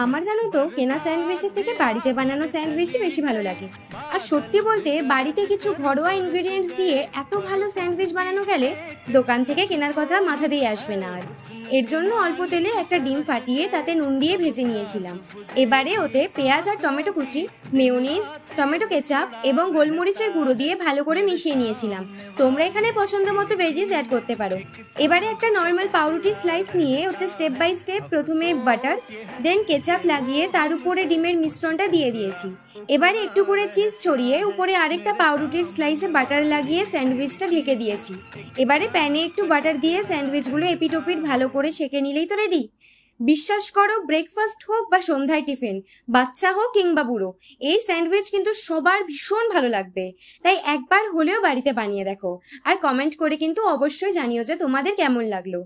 আমার জানো তো কেনা স্যান্ডউইচের থেকে বাড়িতে বানানো স্যান্ডউইচই বেশি ভালো লাগে। আর সত্যি বলতে বাড়িতে কিছু ঘরোয়া ইনগ্রেডিয়েন্টস দিয়ে এত ভালো স্যান্ডউইচ বানানো গেলে দোকান থেকে কেনার কথা মাথা দিয়ে আসবে না আর। এর জন্য অল্প তেলে একটা ডিম ফাটিয়ে তাতে নুন দিয়ে ভেজে নিয়েছিলাম। এবারে ওতে পেঁয়াজ আর টমেটো কুচি, মেয়োনিজ, টমেটো কেচাপ এবং গোলমরিচের গুঁড়ো দিয়ে ভালো করে মিশিয়ে নিয়েছিলাম। তোমরা এখানে পছন্দ মতো ভেজিস অ্যাড করতে পারো। এবারে একটা নর্মাল পাউরুটি স্লাইস নিয়ে ওতে স্টেপ বাই স্টেপ প্রথমে বাটার, দেন কেচাপ লাগিয়ে তার উপরে ডিমের মিশ্রণটা দিয়ে দিয়েছি। এবারে একটু করে চিজ ছড়িয়ে উপরে আরেকটা পাউরুটির স্লাইসে বাটার লাগিয়ে স্যান্ডউইচটা ঢেকে দিয়েছি। এবারে প্যানে একটু বাটার দিয়ে স্যান্ডউইচগুলো এপিটোপিট ভালো করে সেঁকে নিলেই তো রেডি। বিশ্বাস করো, ব্রেকফাস্ট হোক বা সন্ধ্যায় টিফিন, বাচ্চা হোক কিংবা বুড়ো, এই স্যান্ডউইচ কিন্তু সবার ভীষণ ভালো লাগবে। তাই একবার হলেও বাড়িতে বানিয়ে দেখো আর কমেন্ট করে কিন্তু অবশ্যই জানিও যে তোমাদের কেমন লাগলো।